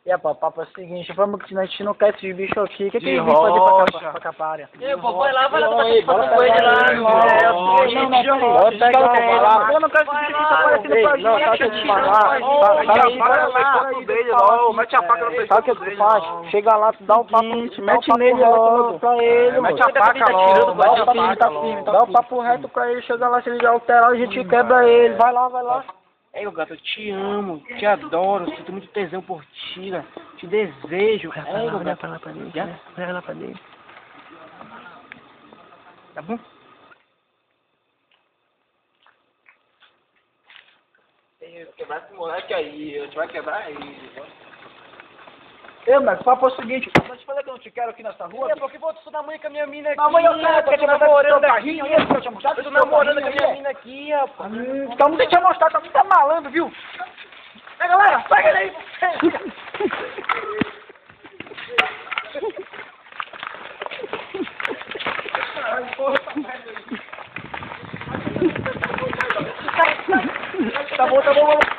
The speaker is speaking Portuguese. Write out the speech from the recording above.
E aí, pô, o papo é o seguinte, vamos que a gente não quer esses bichos aqui. O que a gente rocha. pode fazer pra capar a área? Ei, pô, vai lá, tá Ei, bora com ele lá. não, pode pegar, vai lá. Eu não quero que bicho aparecendo pra gente. Não, sabe o que tu faz lá? Mete a faca no peito Sabe o que tu faz? Chega lá, tu dá um papo, mete nele logo pra ele, mete mano. a faca logo, Dá o papo, dá o papo reto pra ele, chega lá, se ele já alterar, a gente quebra ele. Vai lá, vai lá. Ei, ô gato, eu te amo, te adoro, sinto muito tesão por ti, cara. Te desejo. Olha pra lá pra dele. Olha lá pra dele. Tá bom? Quebrar esse moleque aí, a gente vai quebrar ele. Ei, mas o papo é o seguinte, eu te falei que eu não te quero aqui nessa rua. Porque vou te namorando com a minha mina aqui. Não, mas eu quero, tô quer te namorando botar carrinho aí, eu te mostrar. Eu tô namorando com a minha mina aqui, rapaz. Então não deixa eu mostrar, tá muito malandro, viu? Pega, galera, pega ele aí. Tá bom, vamos lá.